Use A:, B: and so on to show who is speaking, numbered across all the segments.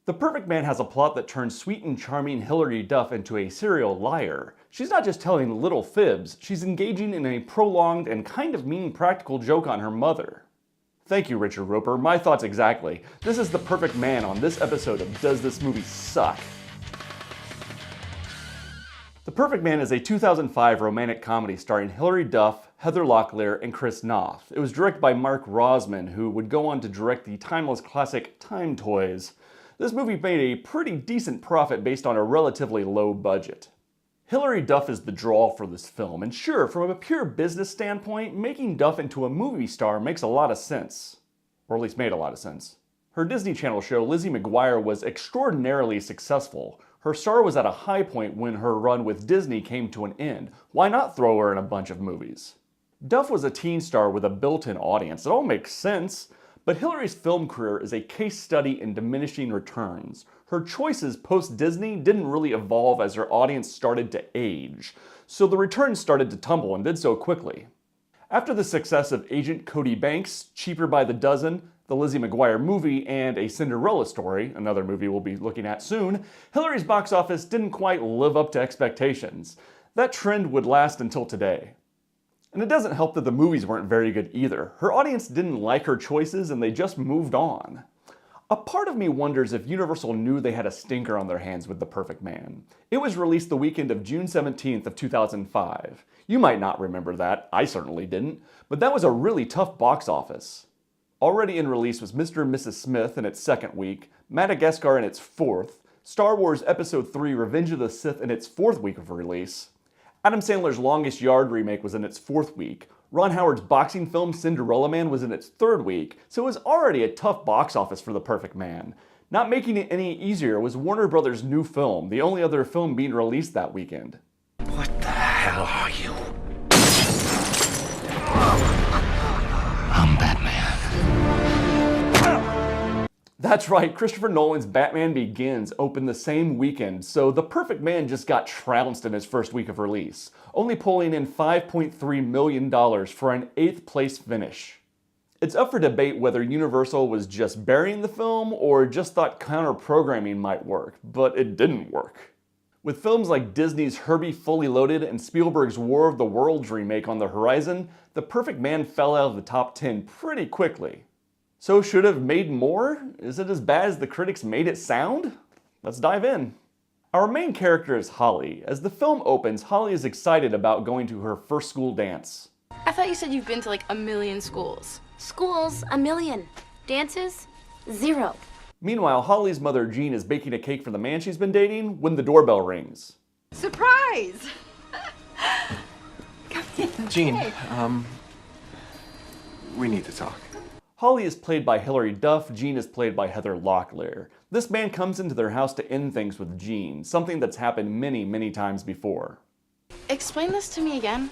A: The Perfect Man has a plot that turns sweet and charming Hilary Duff into a serial liar. She's not just telling little fibs, she's engaging in a prolonged and kind of mean practical joke on her mother. Thank you, Richard Roper. My thoughts exactly. This is The Perfect Man on this episode of Does This Movie Suck? The Perfect Man is a 2005 romantic comedy starring Hilary Duff, Heather Locklear, and Chris Noth. It was directed by Mark Rosman, who would go on to direct the timeless classic Time Toys. This movie made a pretty decent profit based on a relatively low budget. Hilary Duff is the draw for this film, and sure, from a pure business standpoint, making Duff into a movie star makes a lot of sense. Or at least made a lot of sense. Her Disney Channel show, Lizzie McGuire, was extraordinarily successful. Her star was at a high point when her run with Disney came to an end. Why not throw her in a bunch of movies? Duff was a teen star with a built-in audience. It all makes sense. But Hilary's film career is a case study in diminishing returns. Her choices post-Disney didn't really evolve as her audience started to age, so the returns started to tumble and did so quickly. After the success of Agent Cody Banks, Cheaper by the Dozen, the Lizzie McGuire movie, and A Cinderella Story, another movie we'll be looking at soon, Hilary's box office didn't quite live up to expectations. That trend would last until today. And it doesn't help that the movies weren't very good either. Her audience didn't like her choices and they just moved on. A part of me wonders if Universal knew they had a stinker on their hands with The Perfect Man. It was released the weekend of June 17th of 2005. You might not remember that, I certainly didn't, but that was a really tough box office. Already in release was Mr. and Mrs. Smith in its second week, Madagascar in its fourth, Star Wars Episode 3 Revenge of the Sith in its fourth week of release, Adam Sandler's Longest Yard remake was in its fourth week. Ron Howard's boxing film Cinderella Man was in its third week, so it was already a tough box office for The Perfect Man. Not making it any easier was Warner Brothers' new film, the only other film being released that weekend.
B: What the hell are you? I'm Batman.
A: That's right, Christopher Nolan's Batman Begins opened the same weekend, so The Perfect Man just got trounced in its first week of release, only pulling in $5.3 million for an 8th place finish. It's up for debate whether Universal was just burying the film or just thought counter-programming might work, but it didn't work. With films like Disney's Herbie Fully Loaded and Spielberg's War of the Worlds remake on the horizon, The Perfect Man fell out of the top 10 pretty quickly. So should it have made more? Is it as bad as the critics made it sound? Let's dive in. Our main character is Holly. As the film opens, Holly is excited about going to her first school dance.
C: I thought you said you've been to like 1 million schools.
D: Schools, 1 million. Dances, 0.
A: Meanwhile, Holly's mother, Jean, is baking a cake for the man she's been dating when the doorbell rings.
C: Surprise! Come in.
B: Jean, we need to talk.
A: Holly is played by Hilary Duff, Jean is played by Heather Locklear. This man comes into their house to end things with Jean, something that's happened many, many times before.
C: Explain this to me again.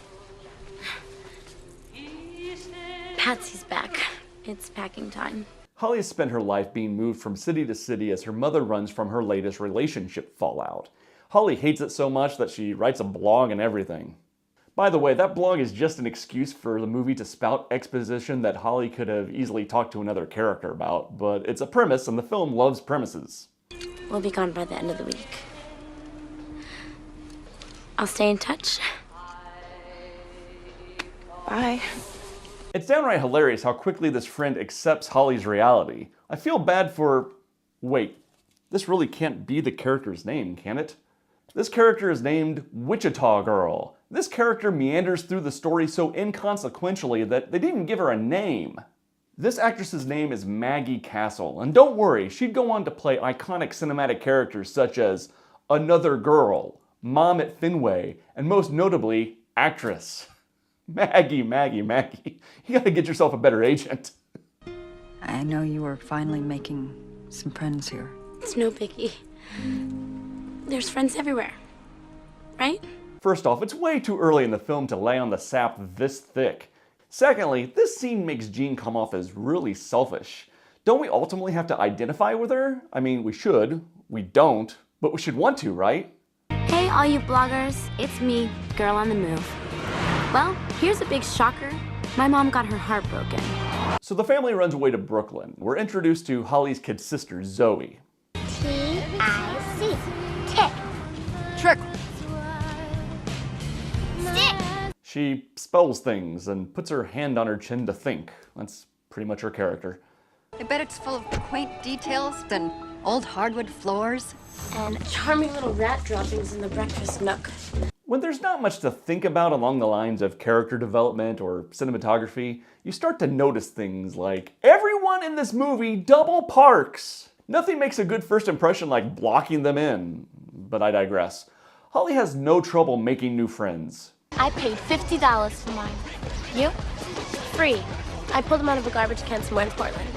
D: Patsy's back. It's packing time.
A: Holly has spent her life being moved from city to city as her mother runs from her latest relationship fallout. Holly hates it so much that she writes a blog and everything. By the way, that blog is just an excuse for the movie to spout exposition that Holly could have easily talked to another character about, but it's a premise and the film loves premises.
D: We'll be gone by the end of the week. I'll stay in touch.
C: Bye.
A: It's downright hilarious how quickly this friend accepts Holly's reality. I feel bad for... Wait, this really can't be the character's name, can it? This character is named Wichita Girl. This character meanders through the story so inconsequentially that they didn't even give her a name. This actress's name is Maggie Castle, and don't worry, she'd go on to play iconic cinematic characters such as Another Girl, Mom at Fenway, and most notably, Actress. Maggie. You gotta get yourself a better agent.
E: I know you were finally making some friends here.
D: It's no biggie. There's friends everywhere, right?
A: First off, it's way too early in the film to lay on the sap this thick. Secondly, this scene makes Jean come off as really selfish. Don't we ultimately have to identify with her? I mean, we should. We don't. But we should want to, right?
D: Hey, all you bloggers. It's me, girl on the move. Well, here's a big shocker. My mom got her heart broken.
A: So the family runs away to Brooklyn. We're introduced to Holly's kid sister, Zoe.
D: T-I-C. Tick.
E: Trick.
D: Stick.
A: She spells things and puts her hand on her chin to think. That's pretty much her character.
E: I bet it's full of quaint details and old hardwood floors.
D: And charming little rat droppings in the breakfast nook.
A: When there's not much to think about along the lines of character development or cinematography, you start to notice things like, everyone in this movie double parks! Nothing makes a good first impression like blocking them in. But I digress. Holly has no trouble making new friends.
D: I paid $50 for mine. You? Free. I pulled them out of a garbage can somewhere in Portland.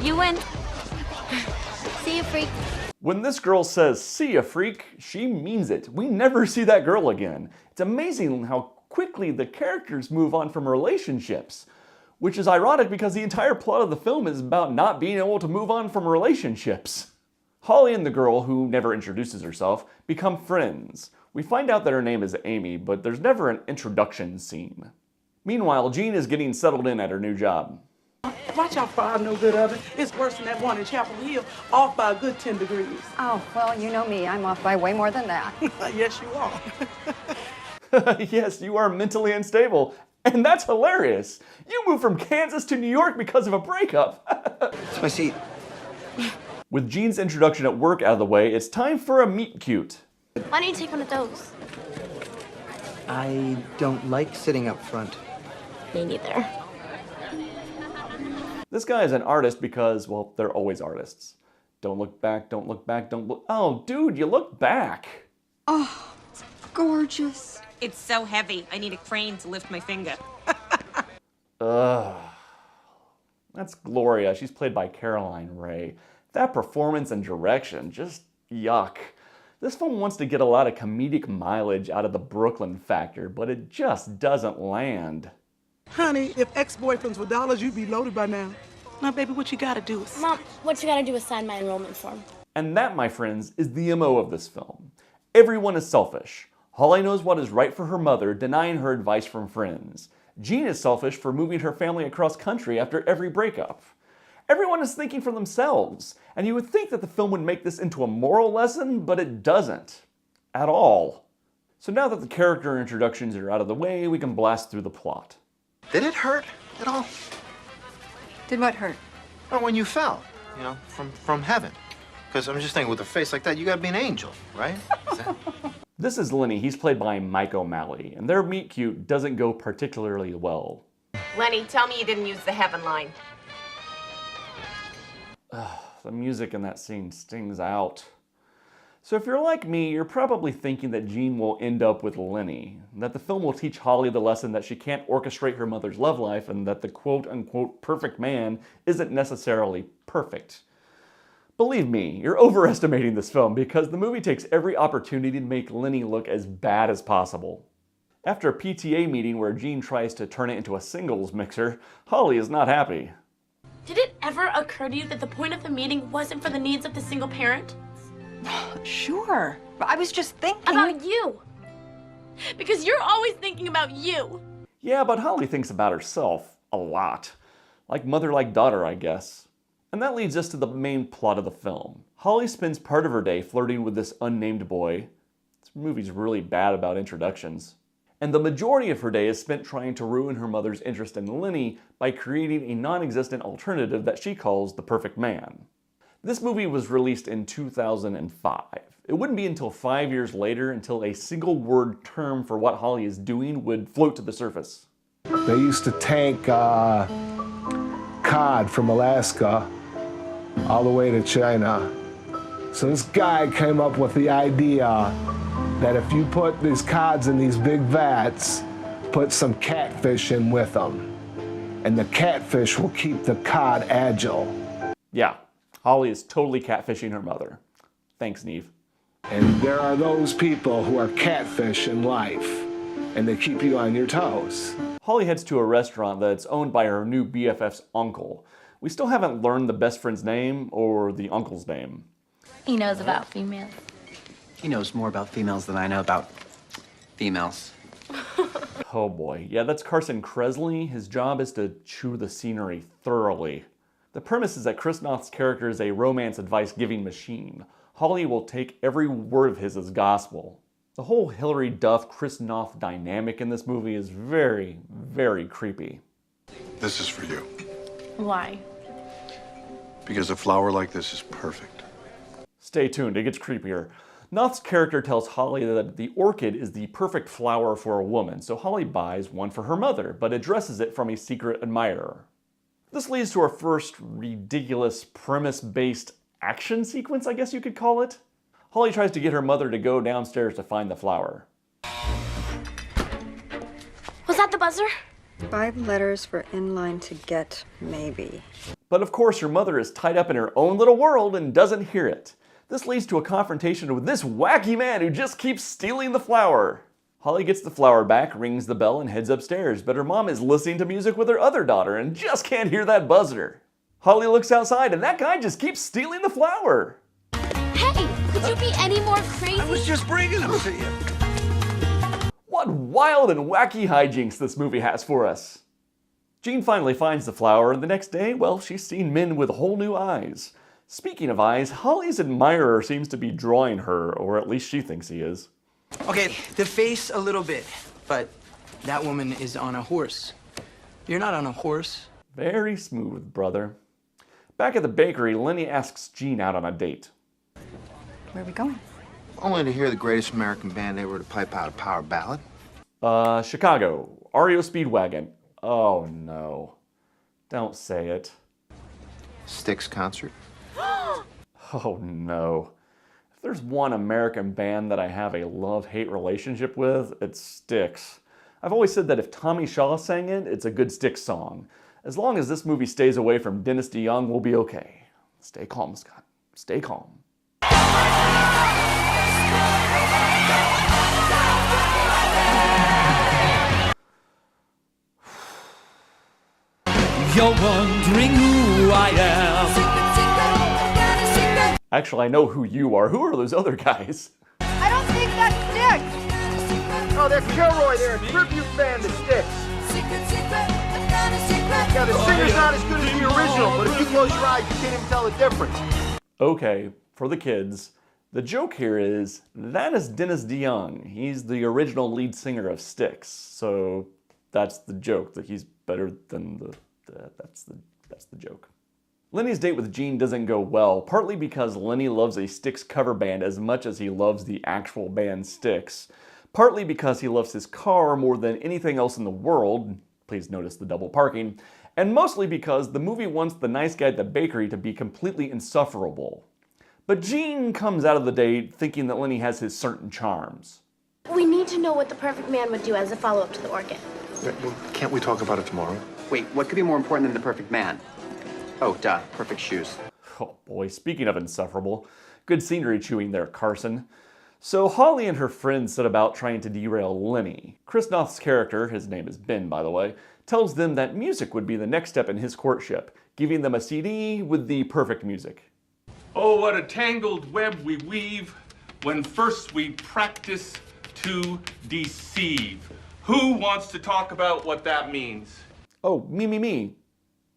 D: You win. See you, freak.
A: When this girl says, "see ya, freak," she means it. We never see that girl again. It's amazing how quickly the characters move on from relationships, which is ironic because the entire plot of the film is about not being able to move on from relationships. Holly and the girl, who never introduces herself, become friends. We find out that her name is Amy, but there's never an introduction scene. Meanwhile, Jean is getting settled in at her new job.
F: Watch out for our no good oven. It's worse than that one in Chapel Hill, off by a good 10 degrees.
E: Oh, well, you know me. I'm off by way more than that.
F: Yes, you are.
A: Yes, you are mentally unstable, and that's hilarious. You moved from Kansas to New York because of a breakup.
B: It's my seat.
A: With Jean's introduction at work out of the way, it's time for a meet cute.
D: Why don't you take one of those?
G: I don't like sitting up front.
D: Me neither.
A: This guy is an artist because, well, they're always artists. Don't look back, don't look back, don't look. Oh, dude, you look back.
E: Oh, it's gorgeous.
H: It's so heavy, I need a crane to lift my finger.
A: Ugh. That's Gloria. She's played by Caroline Rhea. That performance and direction, just yuck. This film wants to get a lot of comedic mileage out of the Brooklyn factor, but it just doesn't land.
F: Honey, if ex-boyfriends were dollars, you'd be loaded by now. Now, baby, what you gotta do is...
D: Mom, what you gotta do is sign my enrollment form.
A: And that, my friends, is the MO of this film. Everyone is selfish. Holly knows what is right for her mother, denying her advice from friends. Jean is selfish for moving her family across country after every breakup. Everyone is thinking for themselves, and you would think that the film would make this into a moral lesson, but it doesn't. At all. So now that the character introductions are out of the way, we can blast through the plot.
B: Did it hurt at all?
E: Did what hurt?
B: Oh, when you fell, you know, from heaven. Because I'm just thinking, with a face like that, you gotta be an angel, right?
A: This is Lenny. He's played by Mike O'Malley, and their meet cute doesn't go particularly well.
H: Lenny, tell me you didn't use the heaven line.
A: The music in that scene stings out. So if you're like me, you're probably thinking that Jean will end up with Lenny, that the film will teach Holly the lesson that she can't orchestrate her mother's love life, and that the quote-unquote perfect man isn't necessarily perfect. Believe me, you're overestimating this film because the movie takes every opportunity to make Lenny look as bad as possible. After a PTA meeting where Jean tries to turn it into a singles mixer, Holly is not happy.
D: Did it ever occur to you that the point of the meeting wasn't for the needs of the single parent?
E: Sure. But I was just thinking...
D: About you. Because you're always thinking about you.
A: Yeah, but Holly thinks about herself a lot. Like mother, like daughter, I guess. And that leads us to the main plot of the film. Holly spends part of her day flirting with this unnamed boy. This movie's really bad about introductions. And the majority of her day is spent trying to ruin her mother's interest in Lenny by creating a non-existent alternative that she calls the perfect man. This movie was released in 2005. It wouldn't be until 5 years later until a single word term for what Holly is doing would float to the surface.
I: They used to tank cod from Alaska all the way to China. So this guy came up with the idea that if you put these cods in these big vats, put some catfish in with them, and the catfish will keep the cod agile.
A: Yeah, Holly is totally catfishing her mother. Thanks, Neve.
I: And there are those people who are catfish in life, and they keep you on your toes.
A: Holly heads to a restaurant that's owned by her new BFF's uncle. We still haven't learned the best friend's name or the uncle's name.
D: He knows about females.
G: He knows more about females than I know about females.
A: Oh boy, yeah, that's Carson Kresley. His job is to chew the scenery thoroughly. The premise is that Chris Noth's character is a romance advice-giving machine. Holly will take every word of his as gospel. The whole Hilary Duff-Chris Noth dynamic in this movie is very, very creepy.
J: This is for you.
C: Why?
J: Because a flower like this is perfect.
A: Stay tuned, it gets creepier. Noth's character tells Holly that the orchid is the perfect flower for a woman, so Holly buys one for her mother, but addresses it from a secret admirer. This leads to our first ridiculous premise-based action sequence, I guess you could call it. Holly tries to get her mother to go downstairs to find the flower.
D: Was that the buzzer?
E: 5 letters for inline to get, maybe.
A: But of course, her mother is tied up in her own little world and doesn't hear it. This leads to a confrontation with this wacky man who just keeps stealing the flower. Holly gets the flower back, rings the bell, and heads upstairs, but her mom is listening to music with her other daughter and just can't hear that buzzer. Holly looks outside and that guy just keeps stealing the flower.
D: Hey, could you be any more crazy?
B: I was just bringing them to you.
A: What wild and wacky hijinks this movie has for us. Jean finally finds the flower, and the next day, well, she's seen men with whole new eyes. Speaking of eyes, Holly's admirer seems to be drawing her, or at least she thinks he is.
G: Okay, the face a little bit, but that woman is on a horse. You're not on a horse.
A: Very smooth, brother. Back at the bakery, Lenny asks Jean out on a date.
E: Where are we going?
B: Only to hear the greatest American band ever to pipe out a power ballad.
A: Chicago. REO Speedwagon. Oh no. Don't say it.
B: Styx concert.
A: Oh no. If there's one American band that I have a love-hate relationship with, it's Styx. I've always said that if Tommy Shaw sang it, it's a good Styx song. As long as this movie stays away from Dennis DeYoung, we'll be okay. Stay calm, Scott. Stay calm.
K: You're wondering who I am.
A: Actually, I know who you are. Who are those other guys?
F: I don't think that's Styx.
B: Oh, they're Kilroy. They're a tribute band to Styx. Yeah, the singer's not as good as the original, but if you close your eyes, you can't even tell the difference.
A: Okay, for the kids, the joke here is that is Dennis DeYoung. He's the original lead singer of Styx, so that's the joke, that he's better than that's the joke. Lenny's date with Jean doesn't go well, partly because Lenny loves a Styx cover band as much as he loves the actual band Styx, partly because he loves his car more than anything else in the world, please notice the double parking, and mostly because the movie wants the nice guy at the bakery to be completely insufferable. But Jean comes out of the date thinking that Lenny has his certain charms.
D: We need to know what the perfect man would do as a follow-up to the orchid.
J: Well, can't we talk about it tomorrow?
G: Wait, what could be more important than the perfect man? Oh, duh, perfect shoes.
A: Oh boy, speaking of insufferable, good scenery chewing there, Carson. So Holly and her friends set about trying to derail Lenny. Chris Noth's character, his name is Ben by the way, tells them that music would be the next step in his courtship, giving them a CD with the perfect music.
K: Oh, what a tangled web we weave when first we practice to deceive. Who wants to talk about what that means?
A: Oh, me.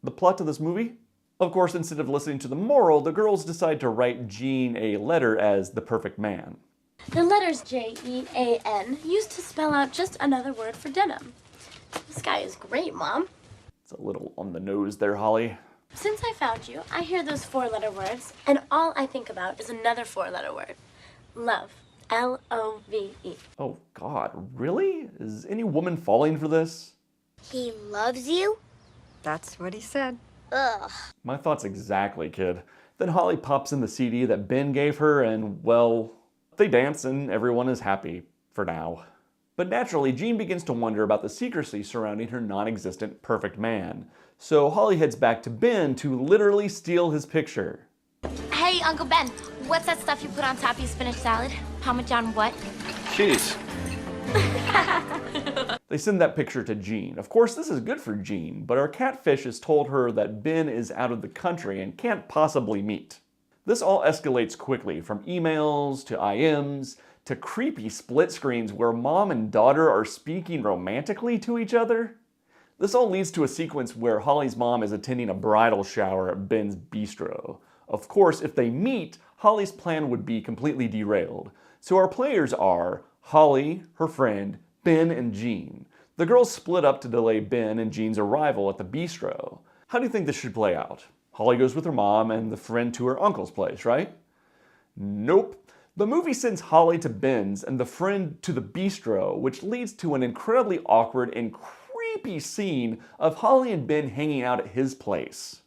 A: The plot to this movie? Of course, instead of listening to the moral, the girls decide to write Jean a letter as the perfect man.
D: The letters J-E-A-N used to spell out just another word for denim. This guy is great, Mom.
A: It's a little on the nose there, Holly.
D: Since I found you, I hear those 4-letter words, and all I think about is another 4-letter word. Love. L-O-V-E.
A: Oh God, really? Is any woman falling for this?
D: He loves you?
E: That's what he said.
D: Ugh.
A: My thoughts exactly, kid. Then Holly pops in the CD that Ben gave her and, well, they dance and everyone is happy, for now. But naturally, Jean begins to wonder about the secrecy surrounding her non-existent perfect man. So Holly heads back to Ben to literally steal his picture.
D: Hey, Uncle Ben, what's that stuff you put on top of your spinach salad? Parmesan what?
J: Cheese.
A: They send that picture to Jean. Of course, this is good for Jean, but our catfish has told her that Ben is out of the country and can't possibly meet. This all escalates quickly, from emails to IMs to creepy split screens where mom and daughter are speaking romantically to each other. This all leads to a sequence where Holly's mom is attending a bridal shower at Ben's bistro. Of course, if they meet, Holly's plan would be completely derailed. So our players are Holly, her friend, Ben, and Jean. The girls split up to delay Ben and Jean's arrival at the bistro. How do you think this should play out? Holly goes with her mom and the friend to her uncle's place, right? Nope. The movie sends Holly to Ben's and the friend to the bistro, which leads to an incredibly awkward and creepy scene of Holly and Ben hanging out at his place.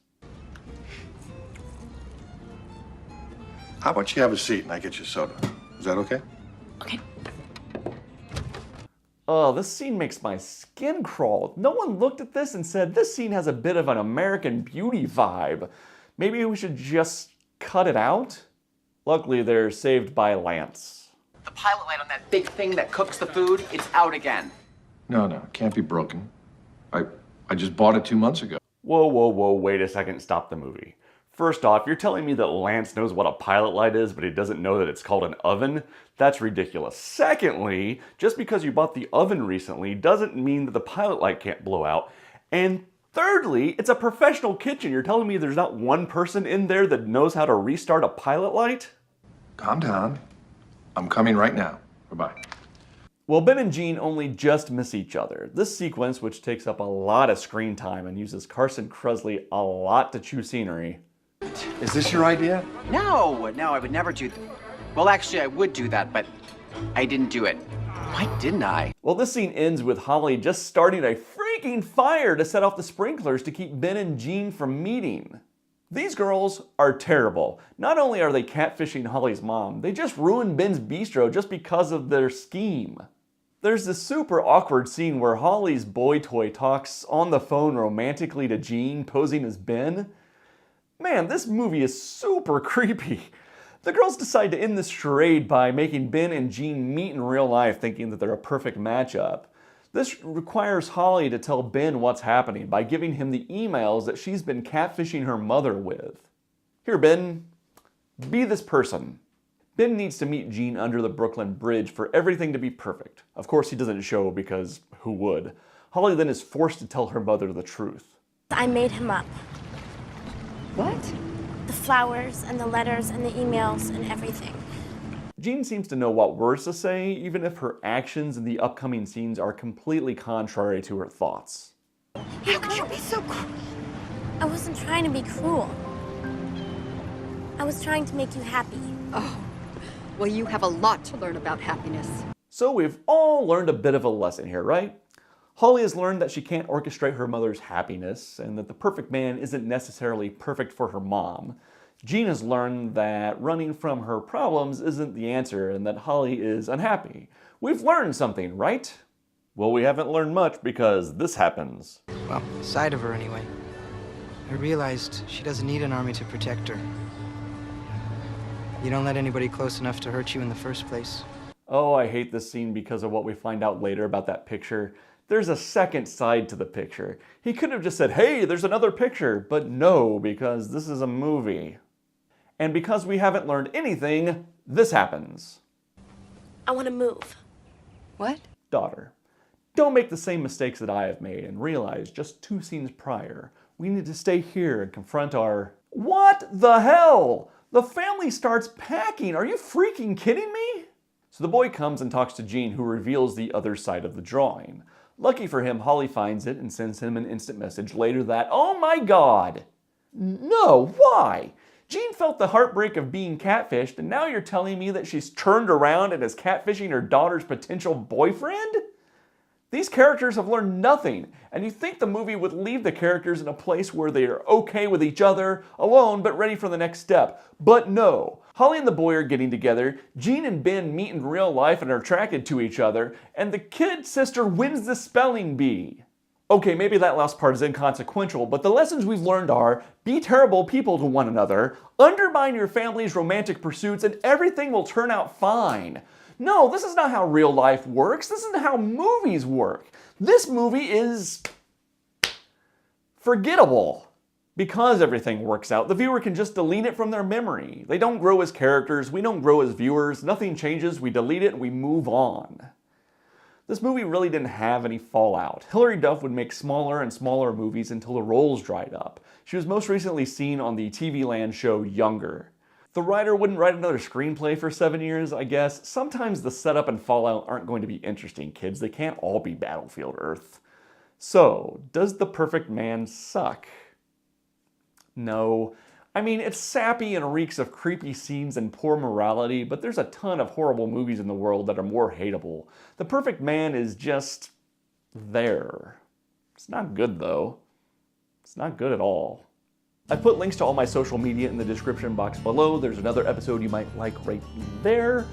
J: How about you have a seat and I get you soda? Is that okay?
C: Okay.
A: Oh, this scene makes my skin crawl. No one looked at this and said, this scene has a bit of an American Beauty vibe. Maybe we should just cut it out? Luckily, they're saved by Lance.
L: The pilot light on that big thing that cooks the food, it's out again.
J: No, it can't be broken. I just bought it 2 months ago.
A: Whoa, wait a second, stop the movie. First off, you're telling me that Lance knows what a pilot light is, but he doesn't know that it's called an oven? That's ridiculous. Secondly, just because you bought the oven recently doesn't mean that the pilot light can't blow out. And thirdly, it's a professional kitchen. You're telling me there's not one person in there that knows how to restart a pilot light?
J: Calm down. I'm coming right now. Bye-bye.
A: Well, Ben and Jean only just miss each other. This sequence, which takes up a lot of screen time and uses Carson Kressley a lot to chew scenery.
J: Is this your idea?
L: No, I would never do that. Well, actually, I would do that, but I didn't do it. Why didn't I?
A: Well, this scene ends with Holly just starting a freaking fire to set off the sprinklers to keep Ben and Jean from meeting. These girls are terrible. Not only are they catfishing Holly's mom, they just ruined Ben's bistro just because of their scheme. There's this super awkward scene where Holly's boy toy talks on the phone romantically to Jean, posing as Ben. Man, this movie is super creepy. The girls decide to end this charade by making Ben and Jean meet in real life, thinking that they're a perfect matchup. This requires Holly to tell Ben what's happening by giving him the emails that she's been catfishing her mother with. Here, Ben, be this person. Ben needs to meet Jean under the Brooklyn Bridge for everything to be perfect. Of course, he doesn't show because who would? Holly then is forced to tell her mother the truth.
D: I made him up.
E: What?
D: The flowers and the letters and the emails and everything.
A: Jean seems to know what words to say, even if her actions in the upcoming scenes are completely contrary to her thoughts.
D: How could you be so cruel? I wasn't trying to be cruel. I was trying to make you happy.
E: Oh, well, you have a lot to learn about happiness.
A: So we've all learned a bit of a lesson here, right? Holly has learned that she can't orchestrate her mother's happiness and that the perfect man isn't necessarily perfect for her mom. Jean has learned that running from her problems isn't the answer and that Holly is unhappy. We've learned something, right? Well, we haven't learned much because this happens.
G: Well, side of her anyway. I realized she doesn't need an army to protect her. You don't let anybody close enough to hurt you in the first place.
A: Oh, I hate this scene because of what we find out later about that picture. There's a second side to the picture. He could have just said, hey, there's another picture, but no, because this is a movie. And because we haven't learned anything, this happens.
D: I want to move.
E: What?
A: Daughter, don't make the same mistakes that I have made and realize just 2 scenes prior, we need to stay here and confront our... What the hell? The family starts packing. Are you freaking kidding me? So the boy comes and talks to Jean, who reveals the other side of the drawing. Lucky for him, Holly finds it and sends him an instant message later that, oh my God! No, why? Jean felt the heartbreak of being catfished, and now you're telling me that she's turned around and is catfishing her daughter's potential boyfriend? These characters have learned nothing, and you think the movie would leave the characters in a place where they are okay with each other, alone, but ready for the next step. But no. Holly and the boy are getting together, Jean and Ben meet in real life and are attracted to each other, and the kid sister wins the spelling bee. Okay, maybe that last part is inconsequential, but the lessons we've learned are, be terrible people to one another, undermine your family's romantic pursuits, and everything will turn out fine. No, this is not how real life works. This isn't how movies work. This movie is forgettable. Because everything works out, the viewer can just delete it from their memory. They don't grow as characters, we don't grow as viewers, nothing changes, we delete it and we move on. This movie really didn't have any fallout. Hilary Duff would make smaller and smaller movies until the roles dried up. She was most recently seen on the TV Land show Younger. The writer wouldn't write another screenplay for 7 years, I guess. Sometimes the setup and fallout aren't going to be interesting, kids. They can't all be Battlefield Earth. So, does The Perfect Man suck? No. I mean, it's sappy and reeks of creepy scenes and poor morality, but there's a ton of horrible movies in the world that are more hateable. The Perfect Man is just there. It's not good, though. It's not good at all. I put links to all my social media in the description box below. There's another episode you might like right there.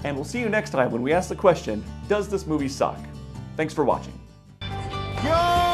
A: And we'll see you next time when we ask the question, does this movie suck? Thanks for watching.
B: Yo!